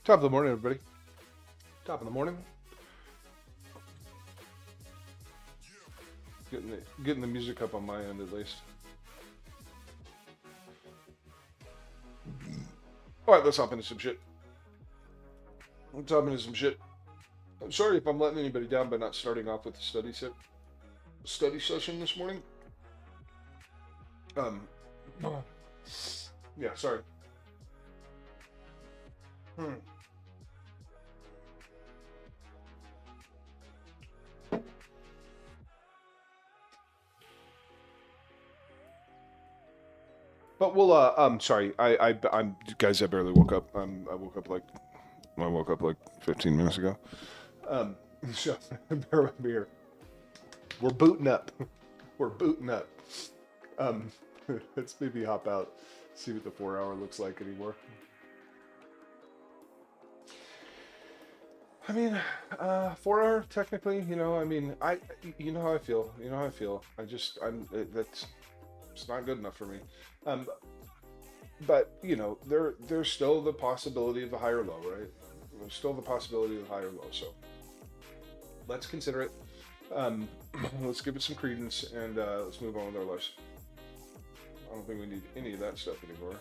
Top of the morning, everybody. Top of the morning. Getting the music up on my end at least. All right, let's hop into some shit. I'm sorry if I'm letting anybody down by not starting off with the study session this morning. Um, yeah, sorry. Hmm. But we'll. Sorry. I'm guys. I barely woke up. I woke up like 15 minutes ago. Um, so bear with me here. We're booting up. We're booting up. Um, let's maybe hop out, see what the 4 hour looks like anymore. I mean, 4 hour technically. You know how I feel. You know how I feel. That's it's not good enough for me. Um, but there's still the possibility of a higher low, right? There's still the possibility of a higher low. So let's consider it. Um, let's give it some credence and let's move on with our lives. I don't think we need any of that stuff anymore.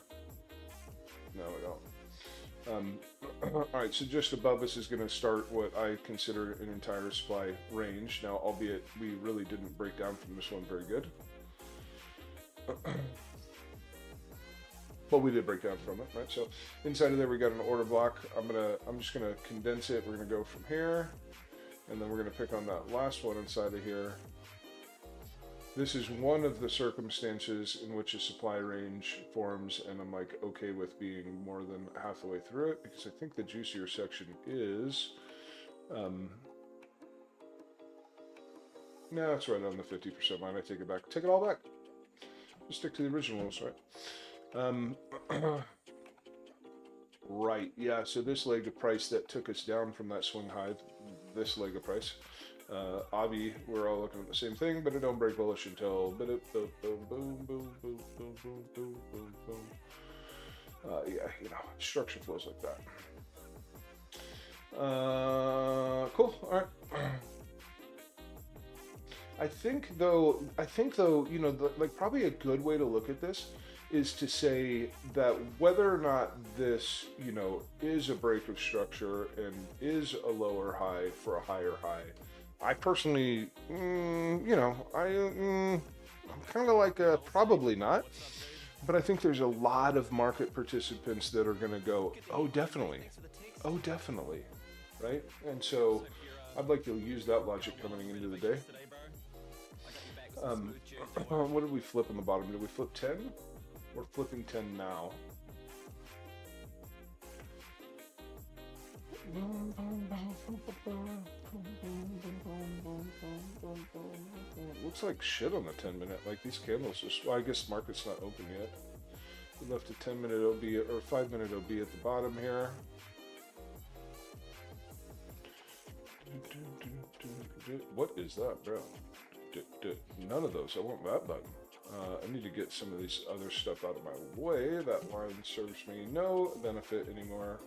No, we don't. All right, so just above us is going to start what I consider an entire supply range. Now, albeit we really didn't break down from this one very good. But we did break down from it, right? So inside of there we got an order block. I'm just gonna condense it. We're gonna go from here, and then we're gonna pick on that last one inside of here. This is one of the circumstances in which a supply range forms, and I'm like okay with being more than half the way through it because I think the juicier section is. No, it's right on the 50% line. I take it back. Take it all back. Just stick to the originals, right? Right, yeah, so this leg of price that took us down from that swing high, this leg of price, obvi, we're all looking at the same thing, but it don't break bullish until boom, boom, boom, boom, boom, boom, boom, boom, boom, boom. Yeah, structure flows like that. Cool, all right. I think though, probably a good way to look at this is to say that whether or not this, is a break of structure and is a lower high for a higher high, I personally, I'm kind of like probably not, but I think there's a lot of market participants that are going to go, oh, definitely, right? And so I'd like to use that logic coming into the day. What did we flip in the bottom? Did we flip 10? We're flipping 10 now. Looks like shit on the 10 minute. Like these candles just, well, I guess market's not open yet. We left a 10 minute OB or 5 minute OB at the bottom here. What is that, bro? None of those. I want that button. I need to get some of these other stuff out of my way. That line serves me no benefit anymore.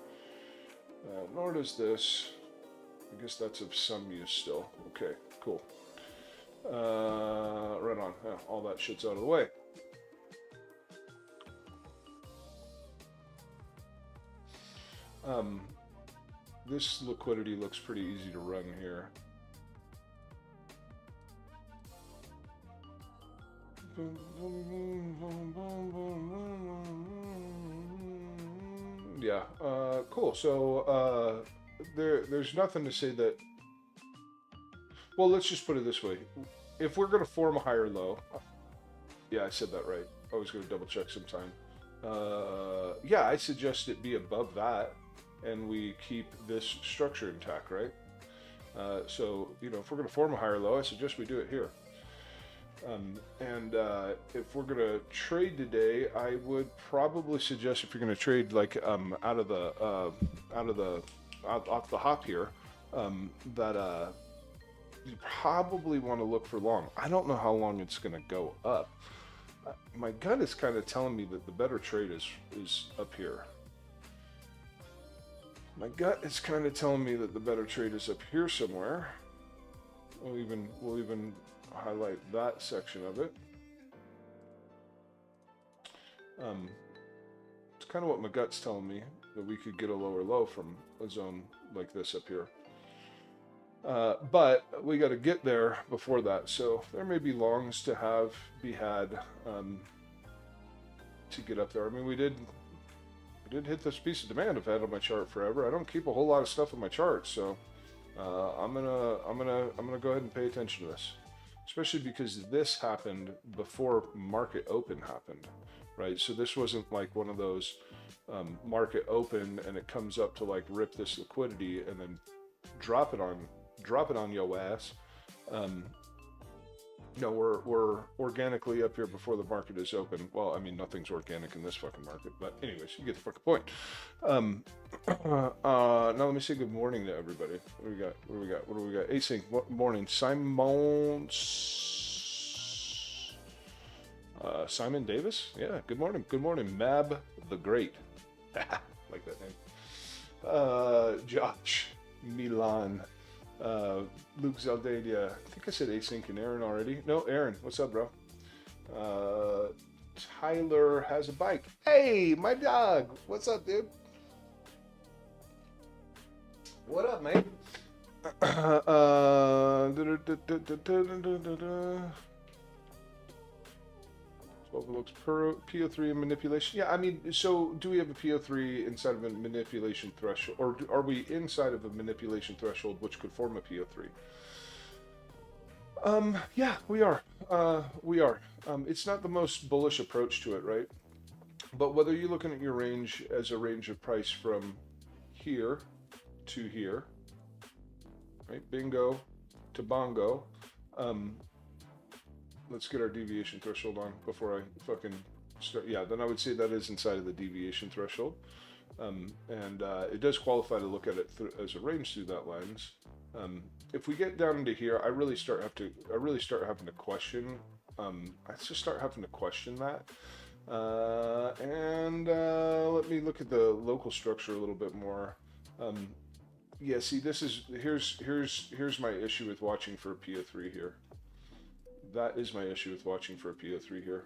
Nor does this. I guess that's of some use still. Okay, cool. Right on. Yeah, all that shit's out of the way. This liquidity looks pretty easy to run here. Yeah, cool. So there's nothing to say that. Well, let's just put it this way: if we're going to form a higher low, yeah, I said that right. I was going to double check sometime. Yeah, I suggest it be above that, and we keep this structure intact, right? So if we're going to form a higher low, I suggest we do it here. If we're gonna trade today, I would probably suggest if you're gonna trade like off the hop here, that you probably want to look for long. I don't know how long it's gonna go up. My gut is kind of telling me that the better trade is up here. My gut is kind of telling me that the better trade is up here somewhere. We'll even highlight that section of it. It's kind of what my gut's telling me, that we could get a lower low from a zone like this up here. But we got to get there before that, so there may be longs to be had to get up there. I mean, we did hit this piece of demand I've had on my chart forever. I don't keep a whole lot of stuff on my chart, so I'm gonna go ahead and pay attention to this, especially because this happened before market open happened, right? So this wasn't like one of those market open and it comes up to like rip this liquidity and then drop it on yo ass. No, we're organically up here before the market is open. Well, I mean, nothing's organic in this fucking market, but anyways, you get the fucking point. Now let me say good morning to everybody. What do we got? Async, morning. Simon Davis? Yeah, good morning. Good morning, Mab the Great. Like that name. Josh Milan. Luke Zaldania. I think I said Async and Aaron already. No, Aaron. What's up, bro? Tyler has a bike. Hey, my dog. What's up, dude? What up, mate? Looks per PO3 and manipulation. Yeah, I mean, so do we have a PO3 inside of a manipulation threshold, or are we inside of a manipulation threshold which could form a PO3? Yeah, we are. It's not the most bullish approach to it, right? But whether you're looking at your range as a range of price from here to here, right? Bingo to bongo. Let's get our deviation threshold on before I fucking start. Yeah, then I would say that is inside of the deviation threshold. And it does qualify to look at it as a range through that lens. If we get down into here, I really start having to question. I just start having to question that. Let me look at the local structure a little bit more. Yeah, see, here's my issue with watching for a PO3 here. That is my issue with watching for a PO3 here.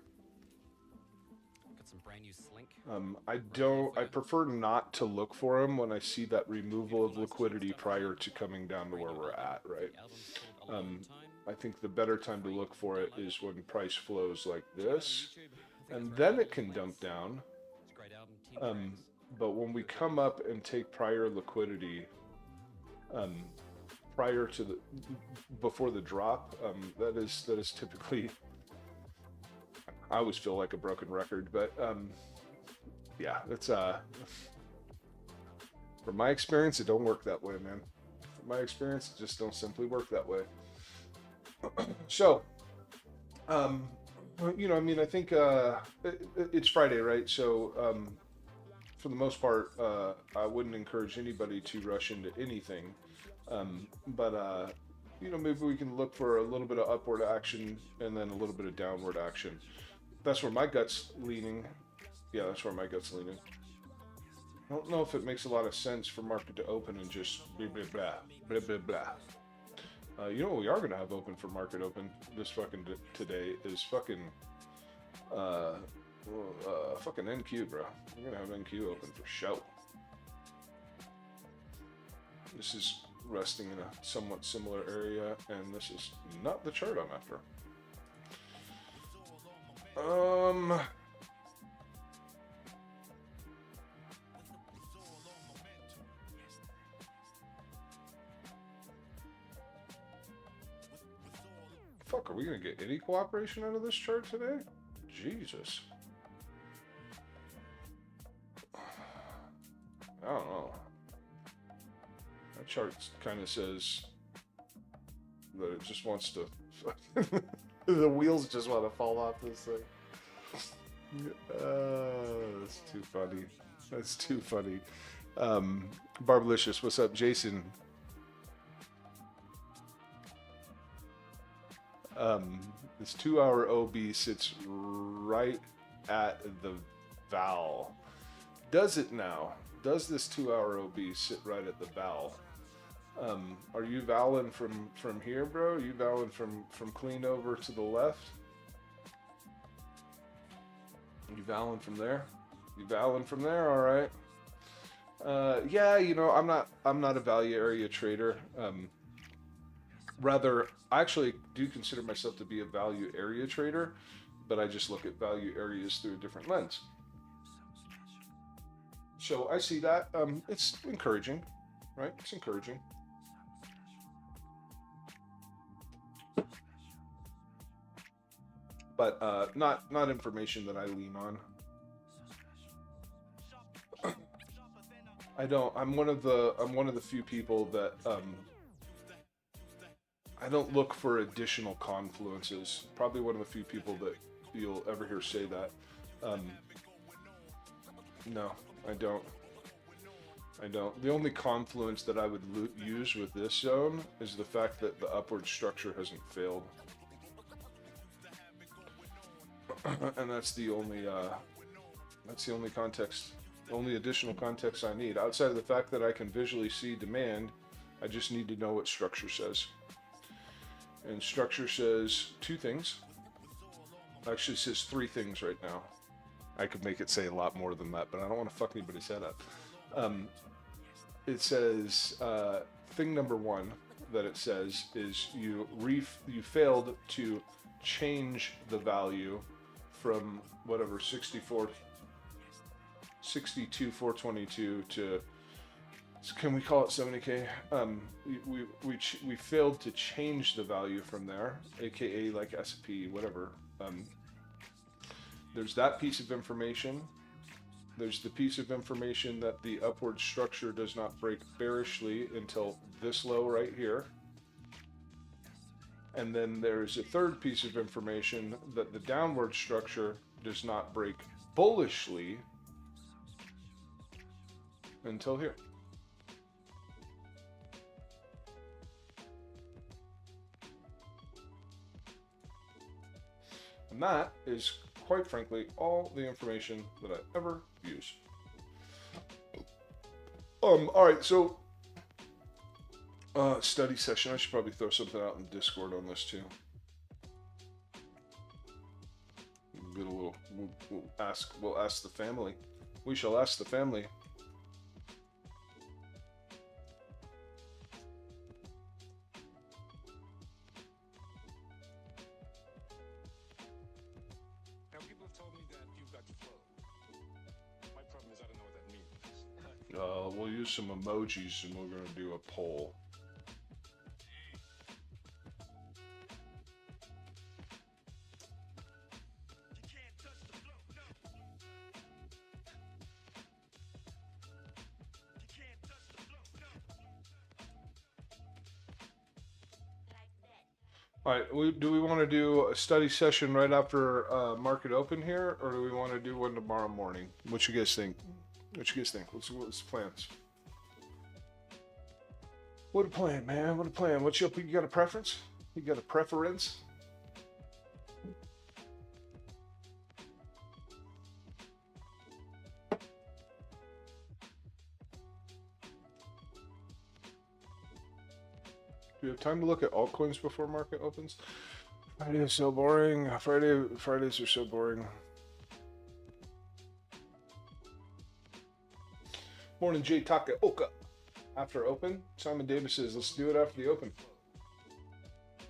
Got some brand new Slink. I prefer not to look for them when I see that removal of liquidity prior to coming down to where we're at, right? I think the better time to look for it is when price flows like this, and then it can dump down. But when we come up and take prior liquidity, prior to before the drop, that is typically, I always feel like a broken record, but yeah, that's from my experience, it don't work that way, man. From my experience, it just don't simply work that way. So, you know, I mean, I think it's Friday, right? So, for the most part, I wouldn't encourage anybody to rush into anything. But you know, maybe we can look for a little bit of upward action and then a little bit of downward action. That's where my gut's leaning. Yeah, that's where my gut's leaning. I don't know if it makes a lot of sense for market to open and just blah, blah, blah, blah, blah, blah. You know what we are going to have open for market open this fucking today is fucking fucking NQ, bro. We're going to have NQ open for show. This is resting in a somewhat similar area, and this is not the chart I'm after. Fuck, are we gonna get any cooperation out of this chart today? Jesus. I don't know. That chart kind of says that it just wants to. The wheels just want to fall off this thing. That's too funny. That's too funny. Barbalicious, what's up, Jason? This 2-hour OB sits right at the Val. Does it now? does this 2-hour OB sit right at the val? Are you valing from here, bro? Are you valing from clean over to the left? You valing from there? You valing from there? All right. Yeah, you know, I'm not a value area trader. Rather, I actually do consider myself to be a value area trader, but I just look at value areas through a different lens. So I see that. It's encouraging, right? It's encouraging. But not information that I lean on. I don't. I'm one of the few people that I don't look for additional confluences. Probably one of the few people that you'll ever hear say that. No, I don't. I don't. The only confluence that I would use with this zone is the fact that the upward structure hasn't failed. And that's the only context, only additional context I need. Outside of the fact that I can visually see demand, I just need to know what structure says. And structure says two things. Actually, it says three things right now. I could make it say a lot more than that, but I don't want to fuck anybody's head up. It says thing number one that it says is you failed to change the value from whatever 62,422 to, can we call it 70K? We failed to change the value from there, aka like SP, whatever. There's that piece of information. There's the piece of information that the upward structure does not break bearishly until this low right here. And then there's a third piece of information that the downward structure does not break bullishly until here. And that is, quite frankly, all the information that I ever use. All right, so study session. I should probably throw something out in Discord on this too. Get a little. We'll ask the family. We shall ask the family. We'll use some emojis and we're going to do a poll. All right, do we want to do a study session right after market open here, or do we want to do one tomorrow morning? What you guys think? What's the plans? What a plan, man. What a plan. What's you got a preference? You got a preference? Do you have time to look at altcoins before market opens? Friday is so boring. Fridays are so boring. Morning, Jay Takaoka. After open, Simon Davis says, let's do it after the open.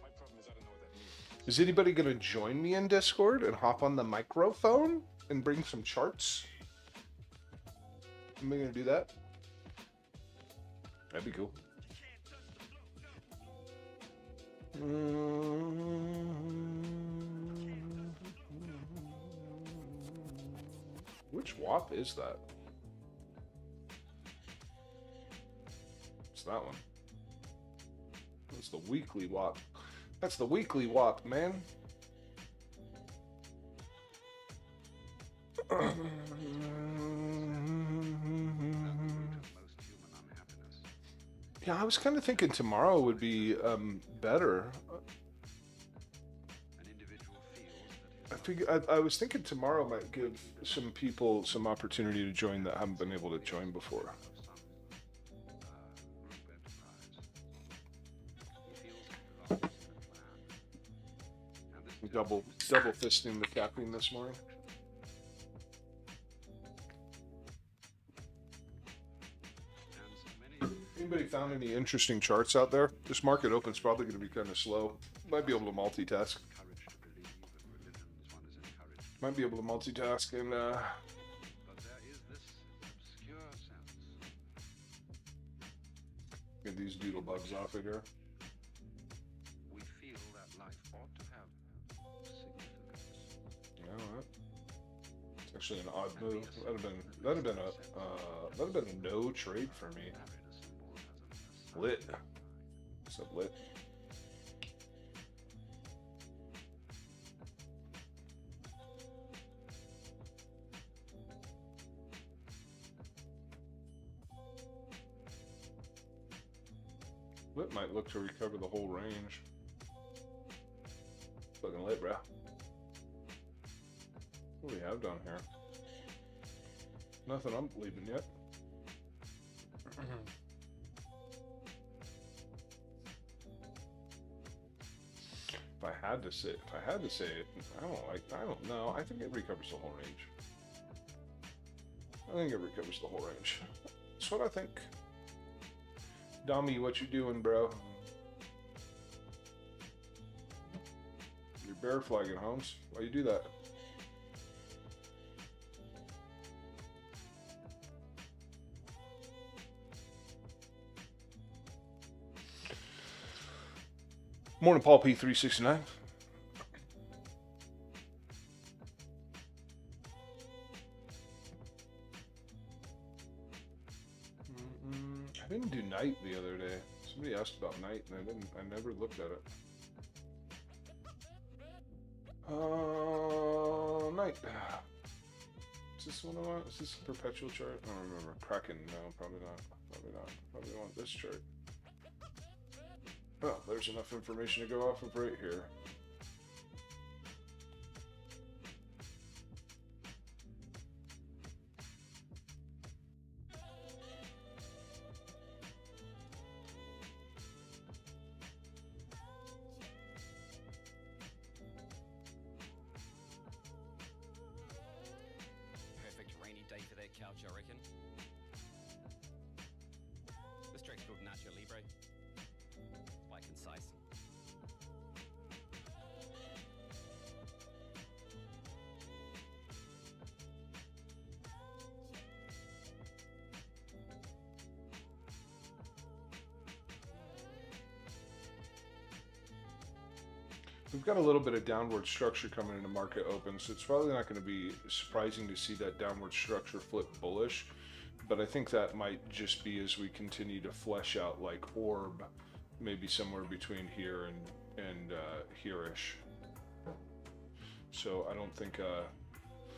My problem is I don't know what that means. Is anybody going to join me in Discord and hop on the microphone and bring some charts? Am I going to do that? That'd be cool. Which WAP is that? It's that one. That's the weekly WAP. That's the weekly WAP, man. Yeah, I was kind of thinking tomorrow would be better. I was thinking tomorrow might give some people some opportunity to join that haven't been able to join before. Double fisting the caffeine this morning. Anybody found any interesting charts out there? This market open's probably going to be kind of slow. Might be able to multitask. Might be able to multitask and get these doodle bugs off of here. We feel that life ought to have significance. You know what? It's actually an odd move. That'd have been a no trade for me. Lit. What's up, lit? Lit might look to recover the whole range. Fucking lit, bro. What do we have down here? Nothing I'm believing yet. If I had to say it, I don't know. I think it recovers the whole range. That's what I think. Dommy, what you doing, bro? You're bear flagging, Holmes. Why you do that? Morning, Paul P369. I didn't do night the other day. Somebody asked about night, and I never looked at it. Night. Is this one I want? Is this a perpetual chart? I don't remember. Kraken? No, probably not. Probably want this chart. Oh, there's enough information to go off of right here. Perfect rainy day for that couch, I reckon. This track's called Nacho Libre. Quite concise. We've got a little bit of downward structure coming into market open, so it's probably not going to be surprising to see that downward structure flip bullish. But I think that might just be as we continue to flesh out like orb, maybe somewhere between here and here-ish. So I don't think,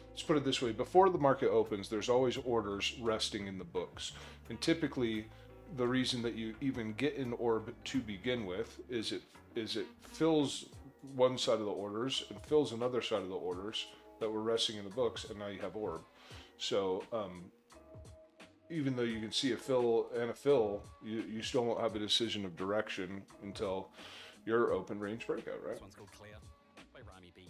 let's put it this way, before the market opens, there's always orders resting in the books. And typically, the reason that you even get an orb to begin with is it fills one side of the orders and fills another side of the orders that were resting in the books, and now you have orb. So even though you can see a fill and a fill, you still won't have a decision of direction until your open range breakout, right? This one's called Clear by Rami B.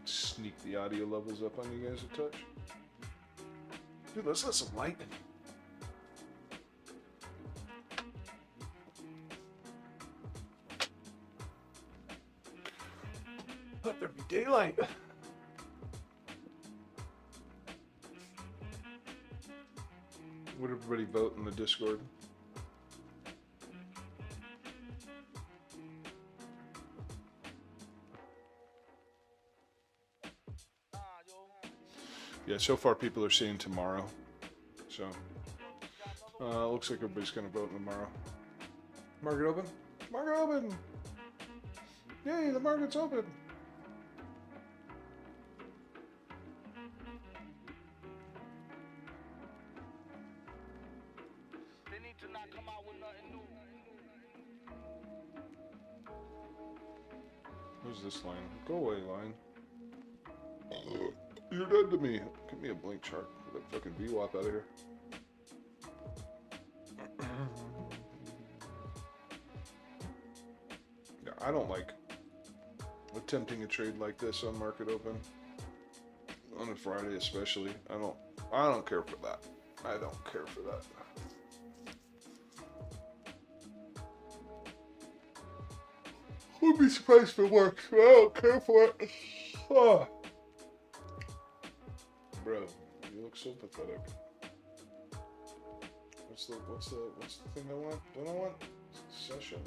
Sneak the audio levels up on you guys a touch. Dude, let's let some lightning. Let there be daylight. Would everybody vote in the Discord? Yeah, so far people are saying tomorrow. So, looks like everybody's going to vote tomorrow. Market open? Market open! Yay, the market's open. They need to not come out with nothing new. Who's this line? Go away, line. You're dead to me. Give me a blink chart. Get that fucking VWAP out of here. Yeah, I don't like attempting a trade like this on market open. On a Friday especially. I don't care for that. I don't care for that. Would be surprised if it works. I don't care for it. Oh. Bro, you look so pathetic. What's the thing I want? Don't I want session?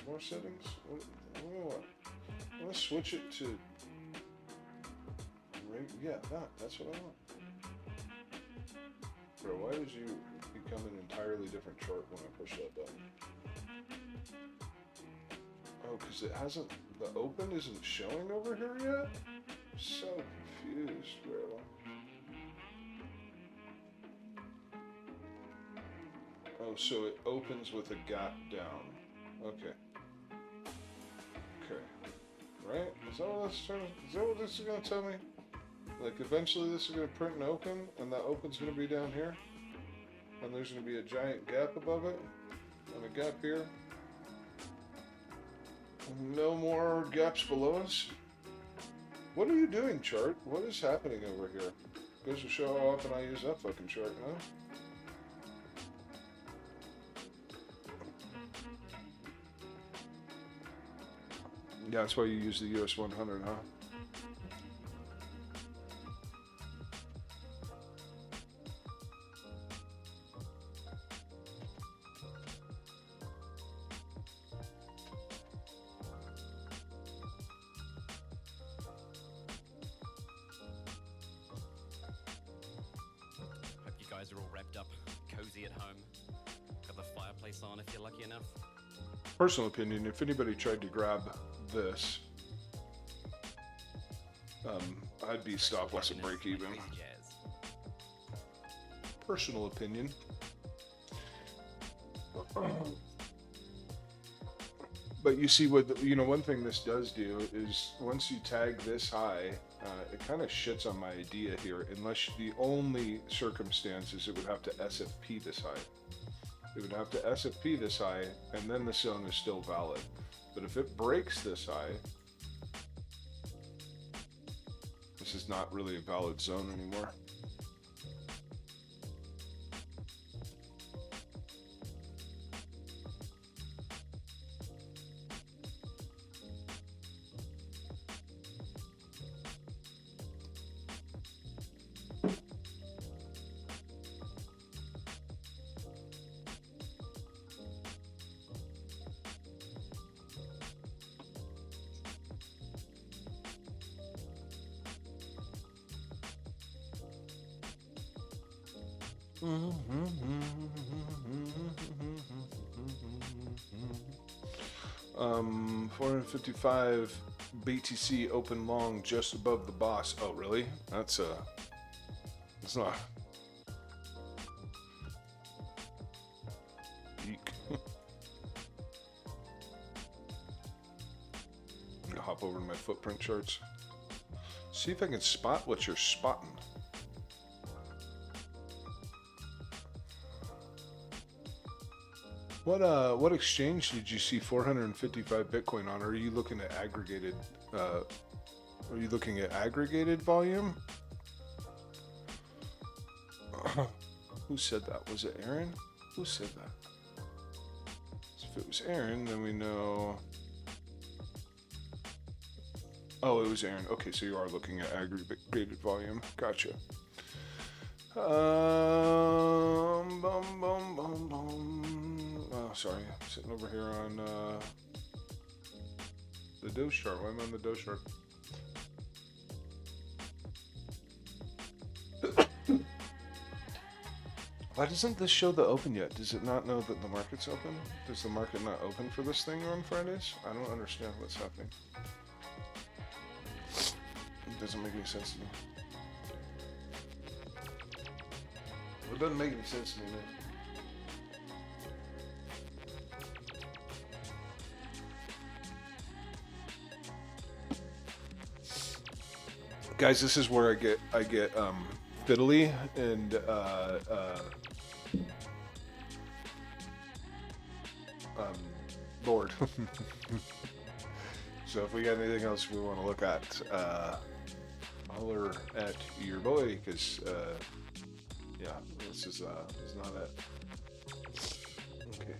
More settings? What do I want? I want to switch it to yeah, that's what I want. Bro, why did you become an entirely different chart when I push that button? Oh, because it hasn't, the open isn't showing over here yet? I'm so confused, bro. Oh, so it opens with a gap down. Okay. Okay. Right? Is that what this is going to tell me? Like, eventually this is going to print and open, and that open's going to be down here. And there's going to be a giant gap above it, and a gap here. No more gaps below us. What are you doing, chart? What is happening over here? Goes to show how often I use that fucking chart, huh? Yeah, that's why you use the US 100, huh? Hope you guys are all wrapped up, cozy at home. Got the fireplace on if you're lucky enough. Personal opinion, if anybody tried to grab this, I'd be stop loss and break even. Personal opinion. But you see what, one thing this does do is once you tag this high, it kind of shits on my idea here, unless the only circumstance is it would have to SFP this high. It would have to SFP this high, and then the zone is still valid. But if it breaks this high, this is not really a valid zone anymore. Um, 455 BTC open long just above the boss. Oh, really? That's it's not. Eek. I'm gonna hop over to my footprint charts. See if I can spot what you're spotting. What exchange did you see 455 Bitcoin on? Are you looking at aggregated? Are you looking at aggregated volume? Who said that? Was it Aaron? Who said that? So if it was Aaron, then we know. Oh, it was Aaron. Okay, so you are looking at aggregated volume. Gotcha. Bum, bum, bum, bum. Oh, sorry. I'm sitting over here on the dose chart. Why am I on the dose chart? Why doesn't this show the open yet? Does it not know that the market's open? Does the market not open for this thing on Fridays? I don't understand what's happening. It doesn't make any sense to me. It doesn't make any sense to me, man. Guys, this is where I get fiddly and bored. So if we got anything else we want to look at, holler at your boy, because yeah, this is not it. Okay.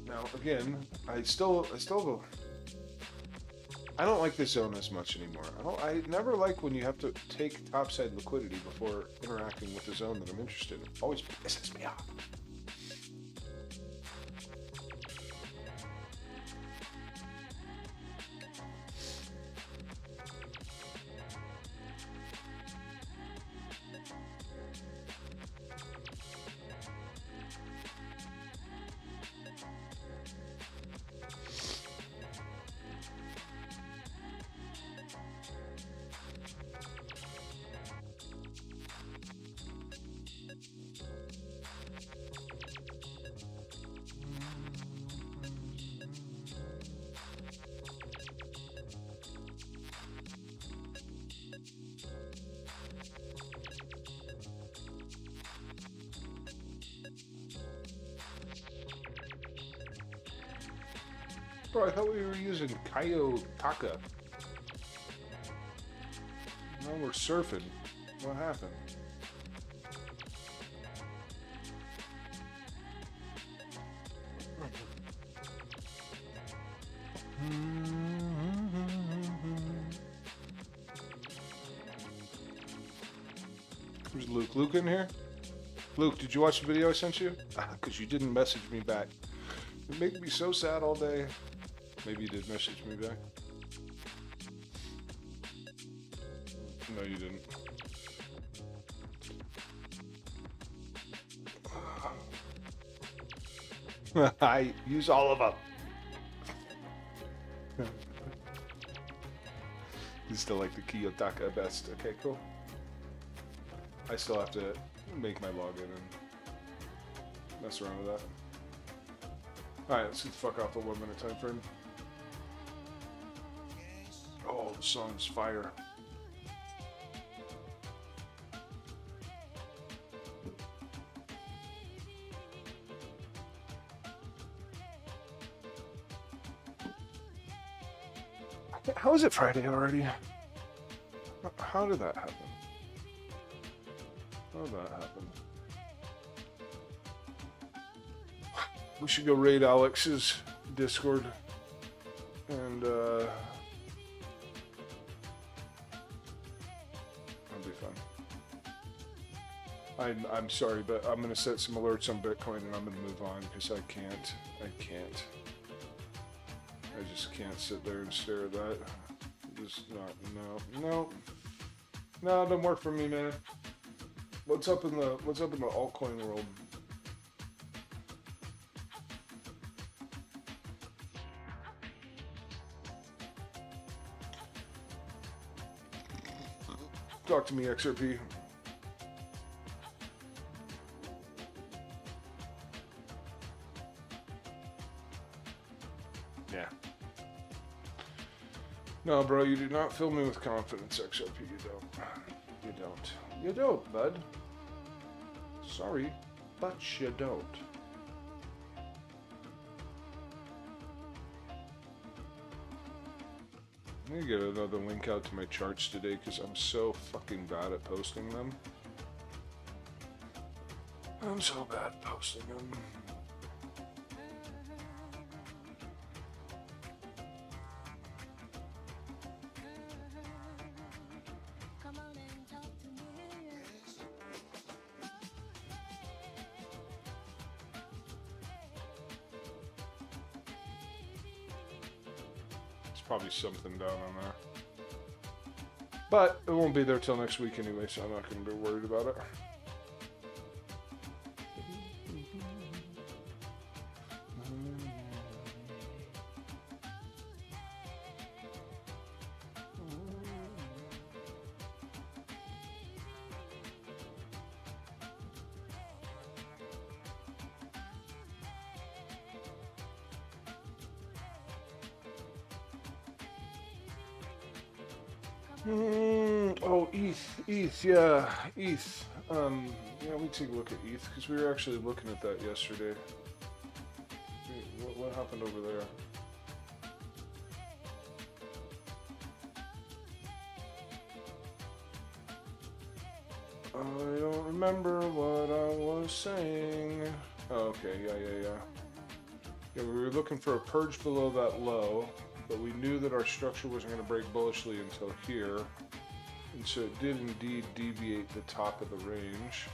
Now again, I don't like this zone as much anymore. I never like when you have to take topside liquidity before interacting with the zone that I'm interested in. Always pisses me off. Bro, I thought we were using Kayotaka. Now we're surfing. What happened? Who's Luke? Luke in here? Luke, did you watch the video I sent you? Because you didn't message me back. It made me so sad all day. Maybe you did message me back. No, you didn't. I use all of them. You still like the Kiyotaka best. Okay, cool. I still have to make my login and mess around with that. Alright, let's get the fuck off the 1 minute time frame. Oh, the song's fire. How is it Friday already? How did that happen? How did that happen? We should go raid Alex's Discord and that'll be fun. I'm sorry, but I'm gonna set some alerts on Bitcoin and I'm gonna move on because I just can't sit there and stare at that. Just not, no, it doesn't work for me, man. What's up in the altcoin world? Talk to me, XRP. Yeah. No, bro, you do not fill me with confidence, XRP. You don't. You don't. You don't, bud. Sorry, but you don't. I'm gonna get another link out to my charts today because I'm so fucking bad at posting them. I'm so bad at posting them. Probably something down on there. But it won't be there till next week anyway, so I'm not going to be worried about it. Oh, ETH, yeah, ETH. Yeah, let me take a look at ETH because we were actually looking at that yesterday. What happened over there? I don't remember what I was saying. Oh, okay, yeah. Yeah, we were looking for a purge below that low, but we knew that our structure wasn't going to break bullishly until here. And so it did indeed deviate the top of the range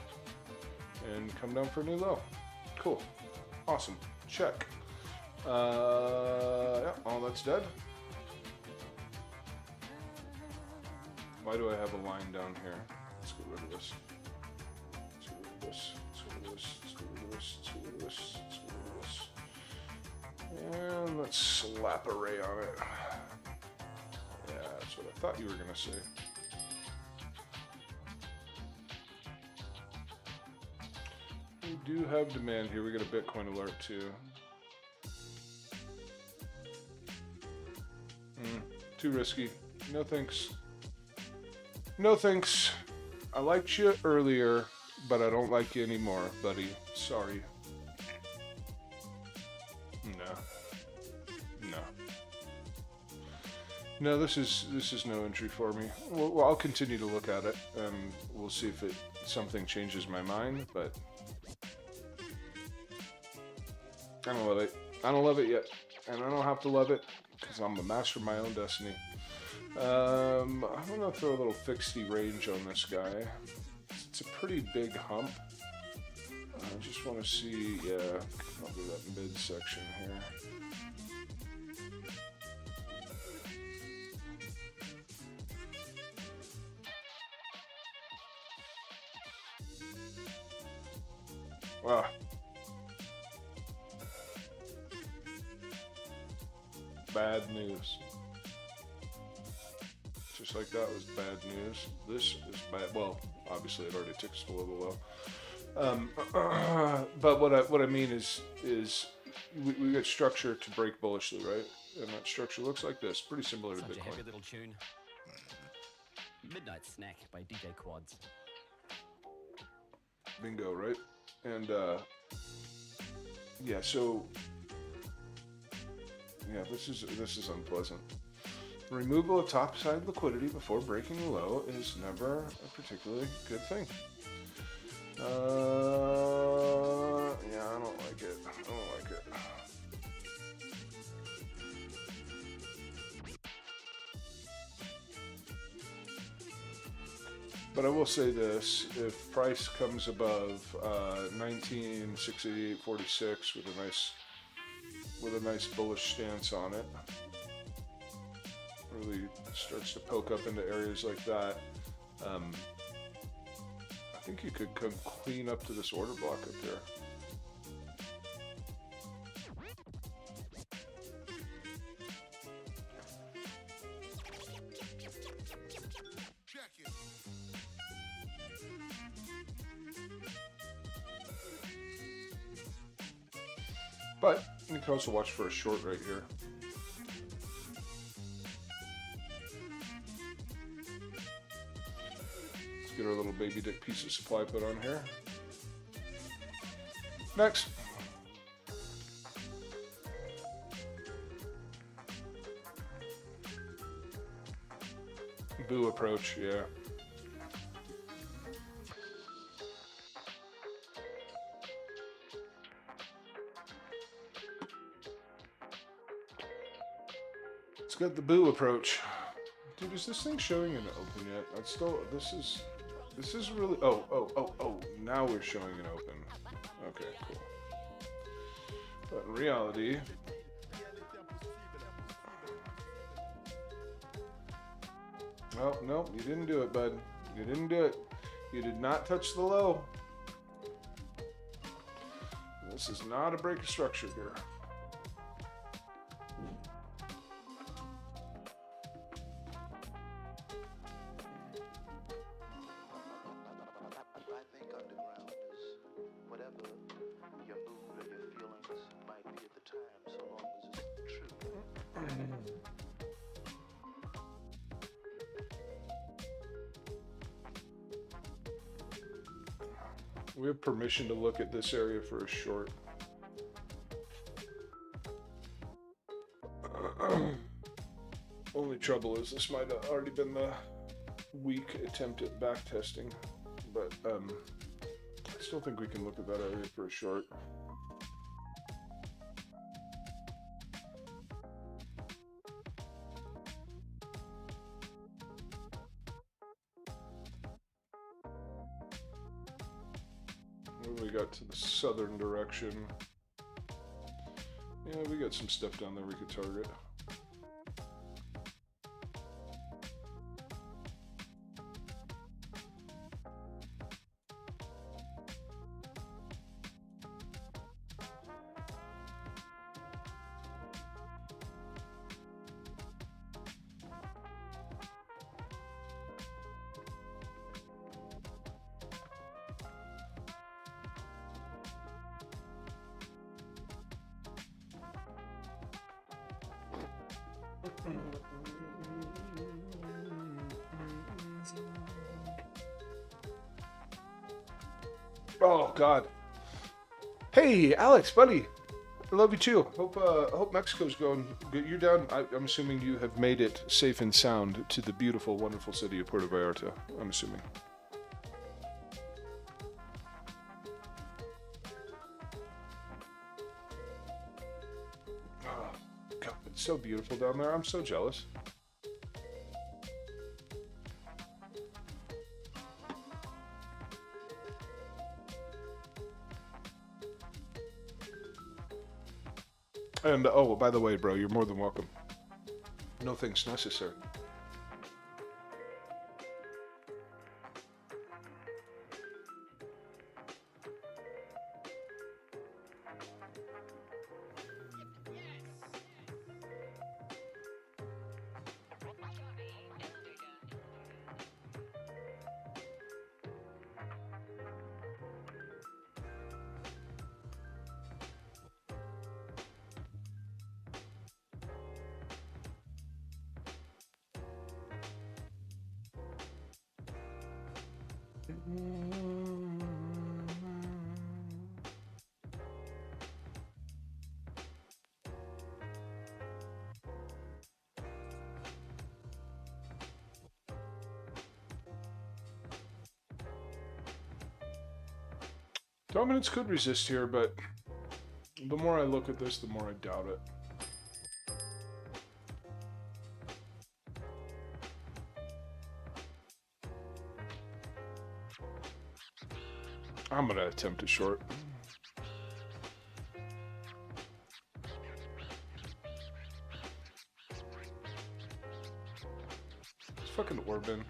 and come down for a new low. Cool. Awesome. Check. Yeah, all that's dead. Why do I have a line down here? Let's get rid of this. Let's get rid of this. Let's get rid of this. Let's get rid of this. Let's get rid of this. Let's get rid of this. And let's slap a ray on it. Yeah, that's what I thought you were gonna say. We do have demand here. We got a Bitcoin alert too. Too risky. No thanks. No thanks. I liked you earlier, but I don't like you anymore, buddy. Sorry. No, this is no entry for me. Well, I'll continue to look at it, and we'll see if something changes my mind. But I don't love it. I don't love it yet, and I don't have to love it because I'm the master of my own destiny. I'm gonna throw a little fixity range on this guy. It's a pretty big hump. I just want to see. Yeah, I'll do that midsection here. Wow. Bad news. Just like that was bad news. This is bad. Well, obviously it already ticks below the low. But what I mean is we got structure to break bullishly, right? And that structure looks like this. Pretty similar to Such a Bitcoin. heavy little tune. Midnight Snack by DJ Quads. Bingo, right? And yeah, so yeah, this is unpleasant. Removal of topside liquidity before breaking the low is never a particularly good thing. Yeah, I don't like it. I don't like it. But I will say this: if price comes above 19,688.46 with a nice bullish stance on it, really starts to poke up into areas like that, I think you could come clean up to this order block up there. But you can also watch for a short right here. Let's get our little baby dick piece of supply put on here. Next. Boo approach, yeah. It's got the boo approach. Dude, is this thing showing an open yet? That's still, this is really, oh, now we're showing an open. Okay, cool. But in reality, well, no, you didn't do it, bud. You didn't do it. You did not touch the low. This is not a break of structure here. I think underground is whatever your mood or your feelings might be at the time, so long as it's true. We have permission to look at this area for a short. Only trouble is this might have already been the weak attempt at back testing, but I still think we can look at that area for a short. What do we got to the southern direction? Yeah, we got some stuff down there we could target. Oh God! Hey, Alex, buddy, I love you too. Hope Mexico's going good. You're down. I'm assuming you have made it safe and sound to the beautiful, wonderful city of Puerto Vallarta. I'm assuming. Oh, God, it's so beautiful down there. I'm so jealous. And, oh, by the way, bro, you're more than welcome. No thanks necessary. Dominance could resist here, but the more I look at this, the more I doubt it. I'm gonna attempt a short. It's fucking Orban.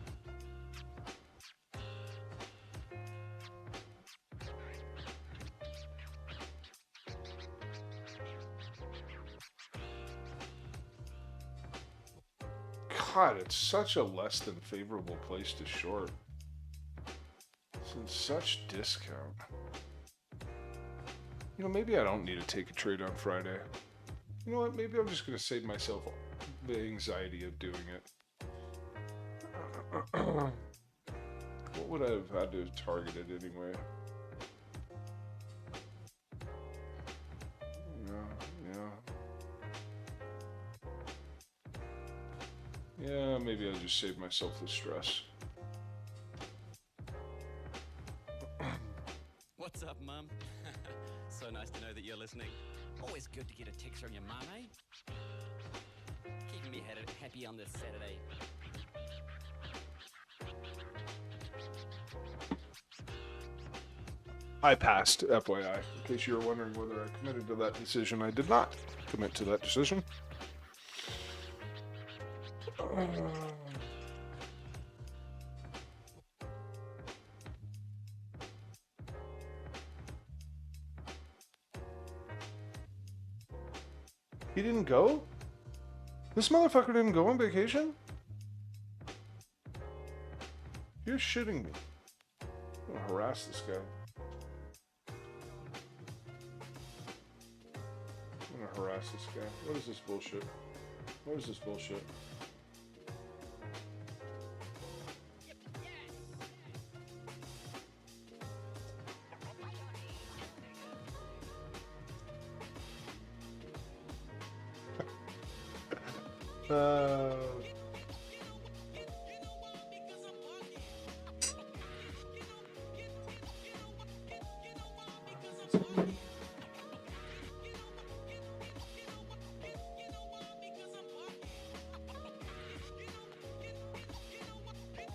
God, it's such a less than favorable place to short. It's in such discount. You know, maybe I don't need to take a trade on Friday. You know what? Maybe I'm just going to save myself the anxiety of doing it. What would I have had to have targeted anyway? Yeah, maybe I'll just save myself the stress. What's up, Mum? So nice to know that you're listening. Always good to get a text from your mum, eh? Keeping me happy on this Saturday. I passed, FYI. In case you were wondering whether I committed to that decision, I did not commit to that decision. He didn't go? This motherfucker didn't go on vacation? You're shitting me. I'm gonna harass this guy. I'm gonna harass this guy. What is this bullshit? What is this bullshit? Uh,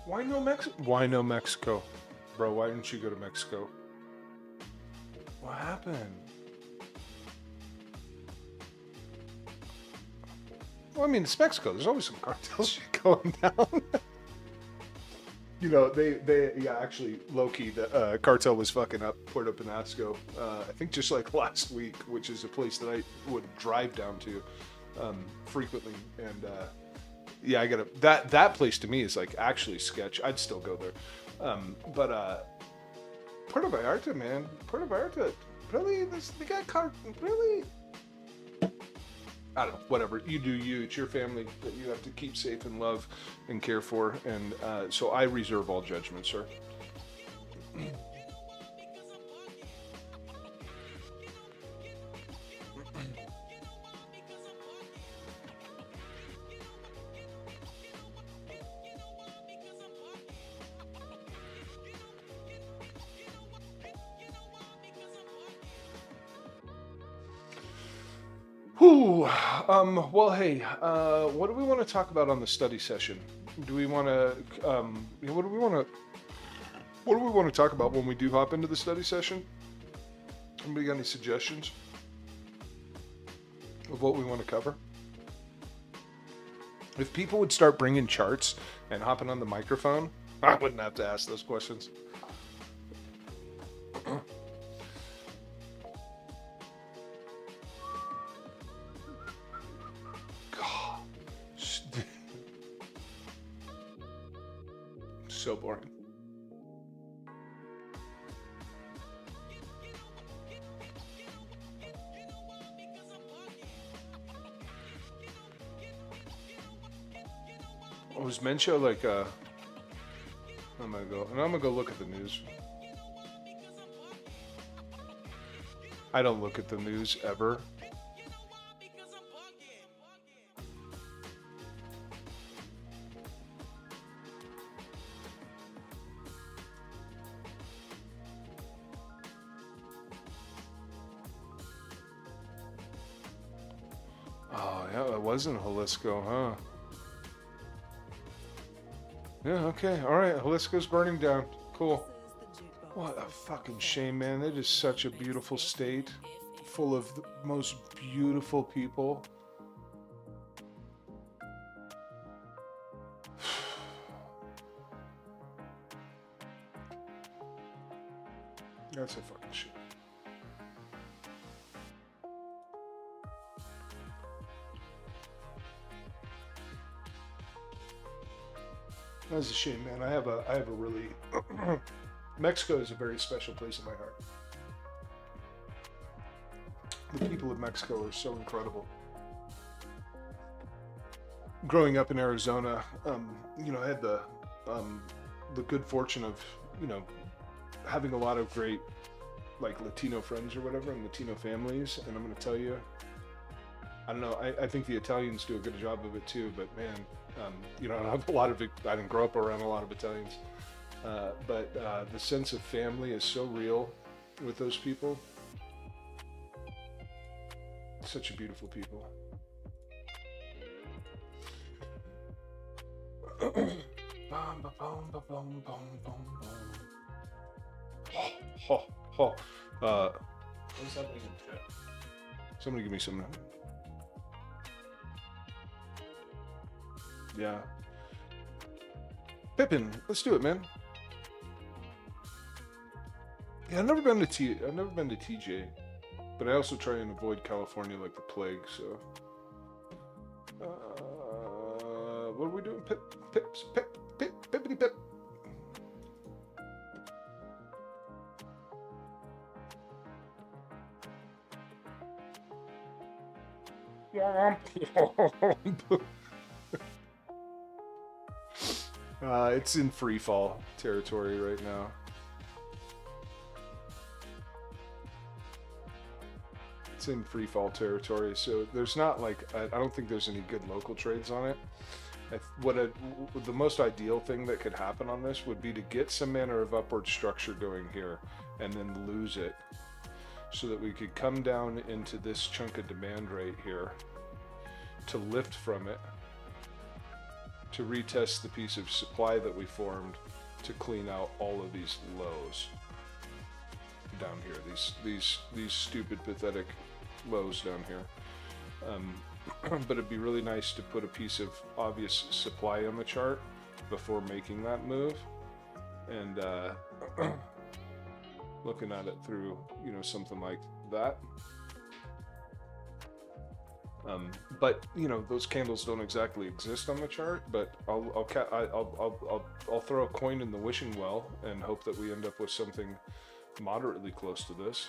why no Mexico? Why no Mexico? Bro, why didn't you go to Mexico? What happened? Well, I mean, it's Mexico. There's always some cartel shit going down. You know, yeah, actually, low-key, the cartel was fucking up Puerto Penasco, I think just like last week, which is a place that I would drive down to frequently. And yeah, I gotta, that place to me is like actually sketch. I'd still go there. But Puerto Vallarta, man. Puerto Vallarta, really? They got really? I don't know, whatever. You do you. It's your family that you have to keep safe and love and care for. And so I reserve all judgment, sir. Whew. Well, hey, what do we want to talk about on the study session? Do we want to, what do we want to talk about when we do hop into the study session? Anybody got any suggestions of what we want to cover? If people would start bringing charts and hopping on the microphone, I wouldn't have to ask those questions. So boring. Was Mencho like I'm gonna go look at the news. I don't look at the news ever. Oh, yeah, it wasn't Jalisco, huh? Yeah, okay, alright, Jalisco's burning down. Cool. What a fucking shame, man. That is such a beautiful state, full of the most beautiful people. That's a fucking shit. That's a shame, man. I have a really Mexico is a very special place in my heart. The people of Mexico are so incredible. Growing up in Arizona, I had the good fortune of, having a lot of great, like, Latino friends or whatever, and Latino families. And I'm going to tell you, I don't know, I think the Italians do a good job of it too, but man, I have a lot of, I didn't grow up around a lot of Italians, but the sense of family is so real with those people. Such a beautiful people. What's happening in chat? Somebody give me some. Yeah. Pippin, let's do it, man. Yeah, I've never been to TJ, but I also try and avoid California like the plague. So, what are we doing? Pippity pip. It's in free fall territory right now. it's in free fall territory, so there's not like I don't think there's any good local trades on it. The most ideal thing that could happen on this would be to get some manner of upward structure going here and then lose it, so that we could come down into this chunk of demand right here to lift from it, to retest the piece of supply that we formed, to clean out all of these lows down here, these stupid pathetic lows down here. But it'd be really nice to put a piece of obvious supply on the chart before making that move, and looking at it through, you know, something like that. But you know, those candles don't exactly exist on the chart. But I'll throw a coin in the wishing well and hope that we end up with something moderately close to this.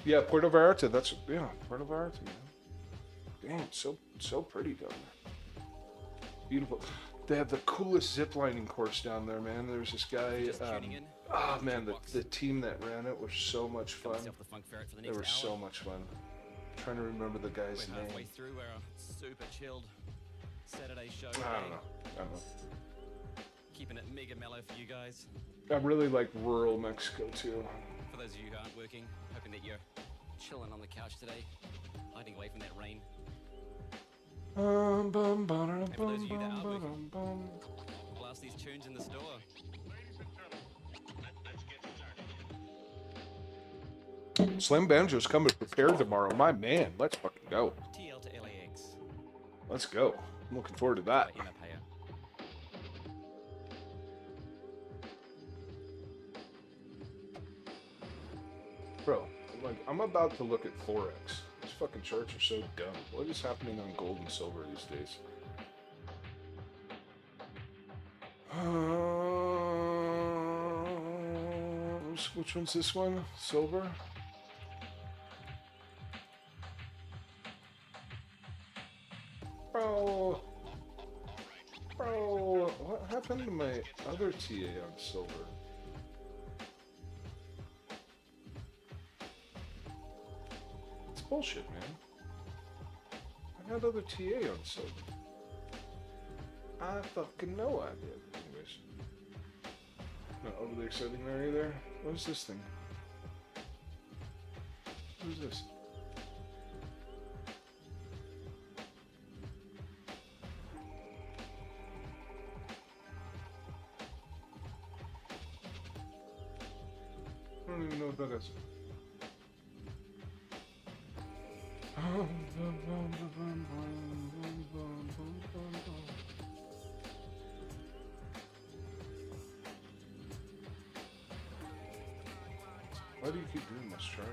Yeah, Puerto Vallarta. That's Puerto Vallarta, man. Damn, so pretty down there. Beautiful. They have the coolest zip lining course down there, man. There's this guy. Oh man, the team that ran it was so much fun. They were so much fun. I'm trying to remember the guy's name. Halfway through our super chilled Saturday show. I don't know. Keeping it mega mellow for you guys. I really like rural Mexico too. For those of you who aren't working, hoping that you're chilling on the couch today, hiding away from that rain. And for those of you that are working, blast these tunes in the store. Slam Banjo's coming prepared tomorrow. My man, let's fucking go. TL to LAX. Let's go. I'm looking forward to that. Emma Payer. Bro, like, I'm about to look at Forex. These fucking charts are so dumb. What is happening on gold and silver these days? Which one's this one? Silver? Bro, what happened to my other TA on silver? It's bullshit, man. I had other TA on silver. I fucking know I did. Anyways. Not overly exciting there either. What is this thing? What is this? I don't even know what that is. Why do you keep doing this, Chart?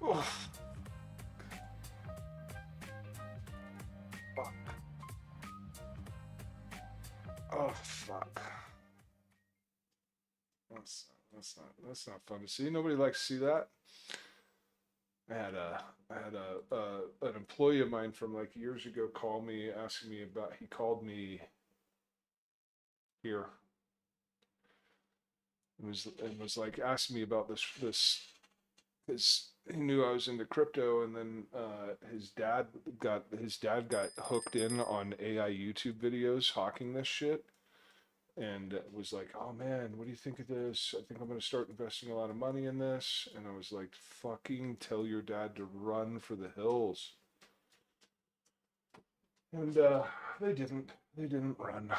Oh. Fuck. Oh, fuck. That's not fun to see. Nobody likes to see that. I had an employee of mine from like years ago call me, asking me about. He called me here. It was like asking me about this because he knew I was into crypto, and then his dad got hooked in on AI YouTube videos hawking this shit. And was like, oh man, what do you think of this? I think I'm going to start investing a lot of money in this. And I was like, fucking tell your dad to run for the hills. And they didn't run.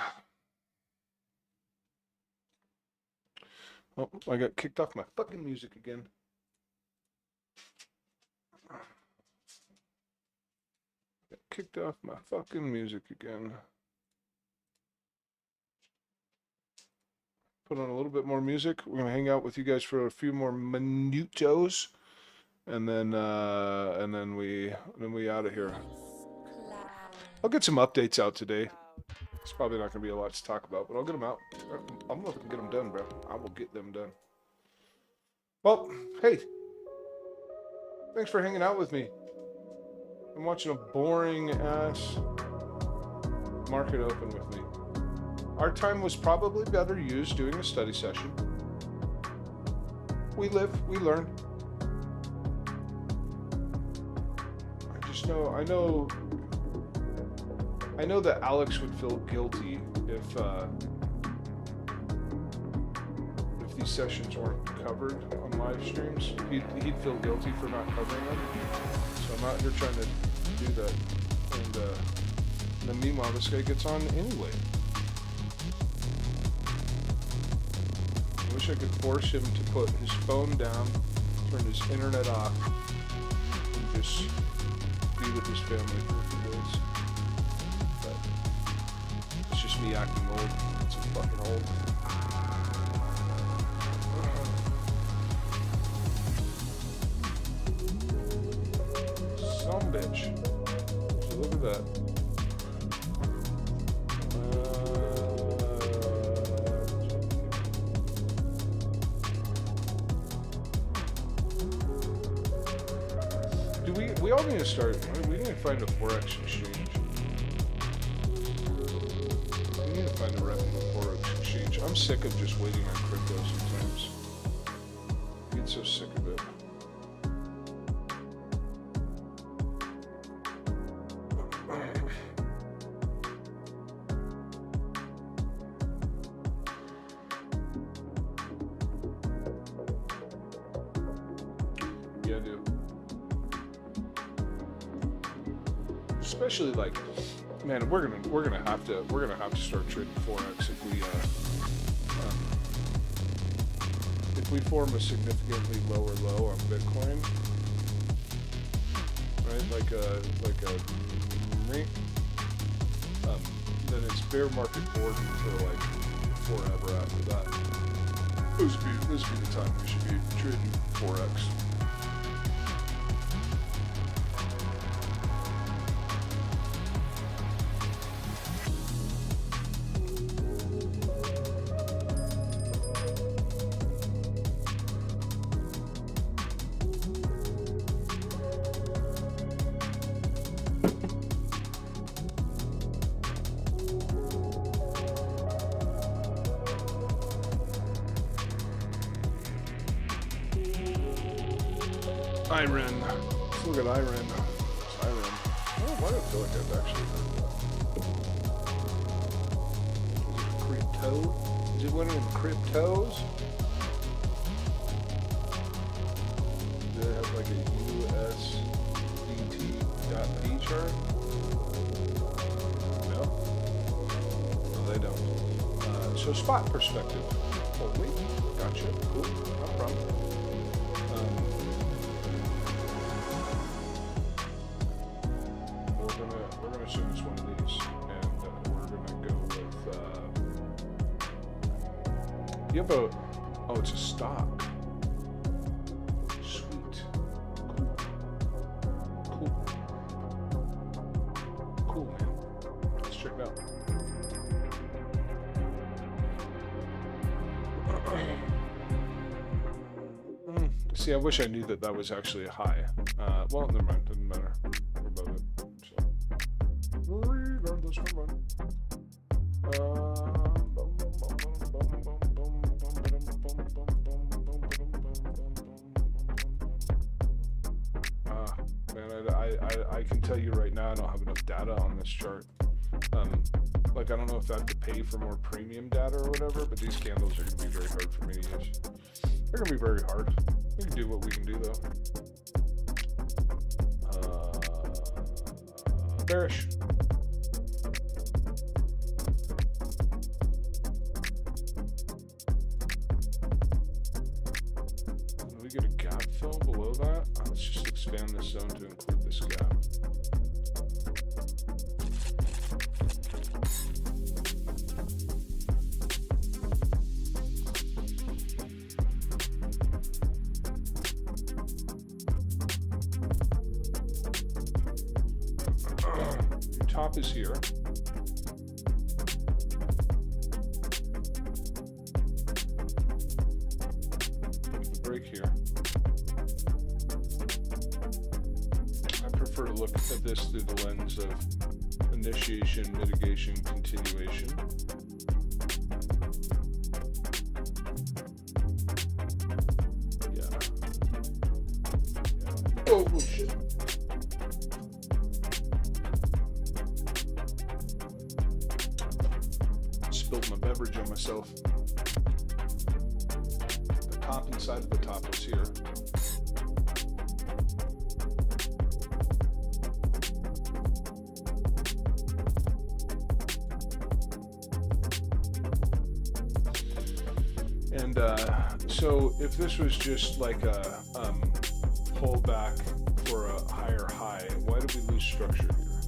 Oh, I got kicked off my fucking music again. Got kicked off my fucking music again. Put on a little bit more music. We're gonna hang out with you guys for a few more minutos, and then we out of here. I'll get some updates out today. It's probably not going to be a lot to talk about, but I'll get them out. I'm going to get them done, bro. I will get them done. Well, hey. Thanks for hanging out with me. I'm watching a boring-ass market open with me. Our time was probably better used doing a study session. We live, we learn. I know that Alex would feel guilty if these sessions weren't covered on live streams. He'd feel guilty for not covering them. So I'm out here trying to do that. And then meanwhile, this guy gets on anyway. I wish I could force him to put his phone down, turn his internet off, and just be with his family for a few days. But it's just me acting old. It's fucking old. Some bitch. So look at that. We all need to start. We need to find a Forex exchange. We need to find a reputable Forex exchange. I'm sick of just waiting on crypto sometimes. I get so sick of it. Yeah, dude. Especially like, man, we're gonna have to start trading Forex if we form a significantly lower low on Bitcoin, right? Like a then it's bear market boarding for like forever after that. This would be the time we should be trading Forex. Iran. Let's look at Iran. It's Iran. Oh, why do I feel like I've actually heard that? Crypto? Is it one of them cryptos? Do they have like a USDT.P chart? No? No, they don't. So spot perspective. Oh, wait. Gotcha. Cool. No problem. We're gonna assume it's one of these, and we're gonna go with. You have a. Oh, it's a stock. Sweet. Cool, man. Let's check it out. See, I wish I knew that was actually a high. Well, never mind. Doesn't matter. We're above it. So, regardless, we're fine. Man, I can tell you right now, I don't have enough data on this chart. Like, I don't know if I have to pay for more premium data or whatever, but these candles are going to be very hard for me to use. They're going to be very hard. We can do what we can do, though. Bearish. Can we get a gap fill below that? Let's just expand this zone to include this gap. top is here. Put the break here. I prefer to look at this through the lens of initiation, mitigation, continuation. Yeah. Oh shit. Spilled my beverage on myself. The top and side of the top is here. And so if this was just like a pullback for a higher high, why did we lose structure here?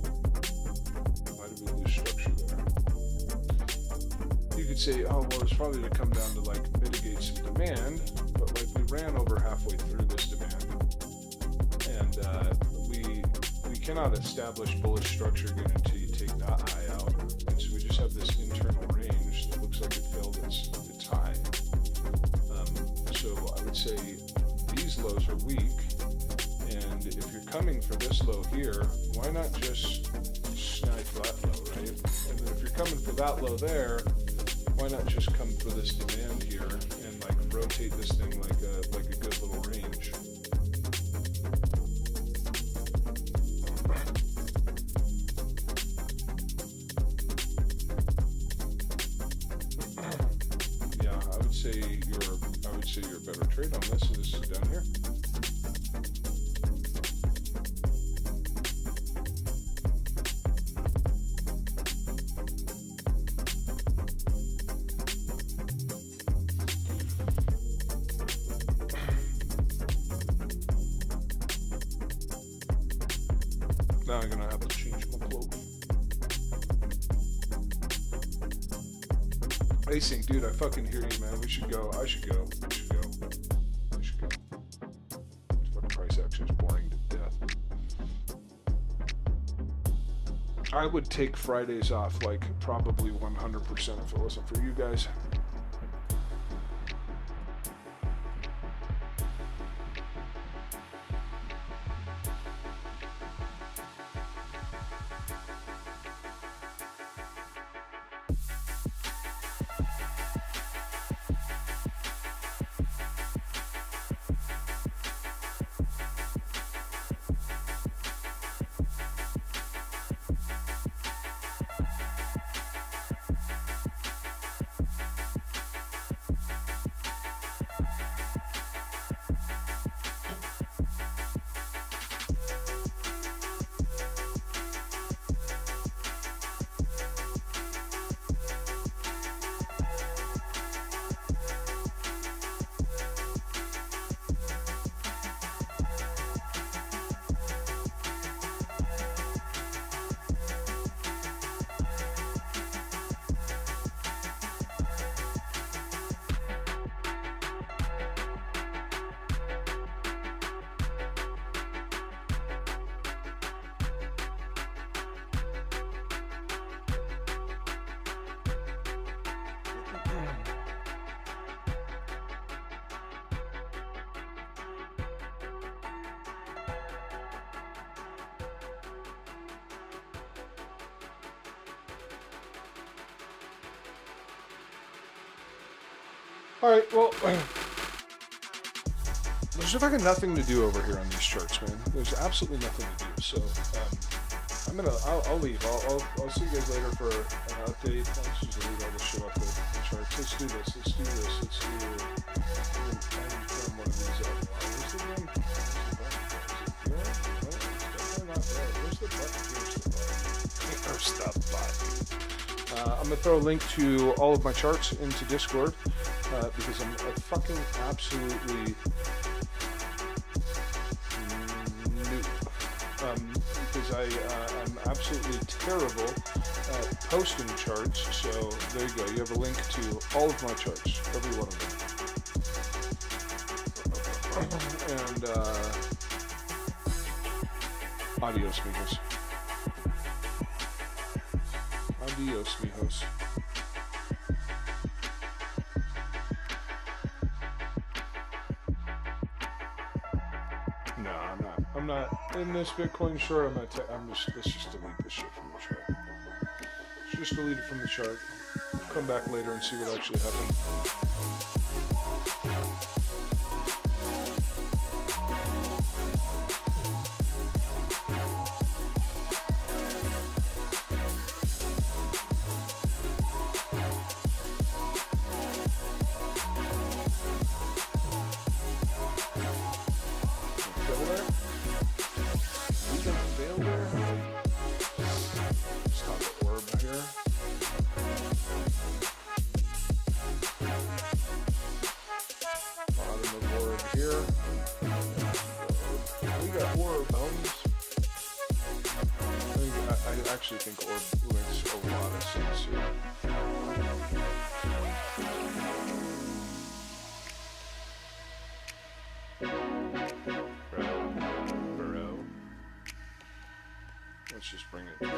Why did we lose structure there? You could say, oh, well, it's probably to come down to like mitigate some demand, but like we ran over halfway through this demand, and we cannot establish bullish structure again until you take that high out. And so we just have this internal range that looks like it failed its high. So I would say these lows are weak, and if you're coming for this low here, why not just snag that low, right? And then if you're coming for that low there, why not just come for this demand here and like rotate this thing like a good little range? Yeah, I would say your better trade on this is down here. Now I'm gonna have to change my clothing. Async, dude, I fucking hear you, man. We should go. I should go. We should go. We should go. Fucking price action is boring to death. I would take Fridays off, like, probably 100% if it wasn't for you guys. Alright, well, there's fucking nothing to do over here on these charts, man. There's absolutely nothing to do. So, I'll leave. I'll see you guys later for an update. I'll just delete all this shit off the charts. Let's do this. Let's do one of these out. Where's the one? Where's the button? Where's the button? I'm going to throw a link to all of my charts into Discord because I'm fucking absolutely noob. Because I'm absolutely terrible at posting charts. So there you go. You have a link to all of my charts, every one of them. And adios, amigos. Adios, mijos. No, I'm not in this Bitcoin short. Let's just delete this shit from the chart. Let's just delete it from the chart. Come back later and see what actually happened. I actually think orb makes a lot of sense here. Burrow. Let's just bring it here.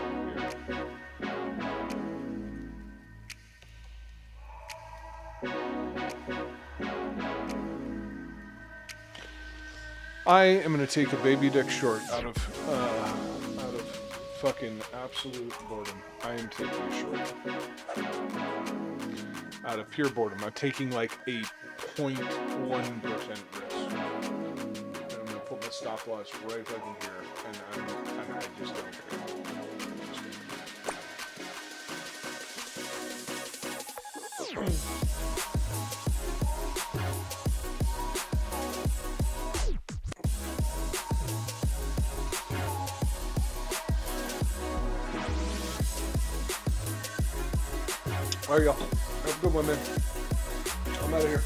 I am going to take a baby dick short out of fucking absolute boredom. I am taking a short. Out of pure boredom. I'm taking like a 0.1% risk. And I'm going to put my stop loss right fucking here. And I just don't care. All right, y'all. Have a good one, man. I'm out of here.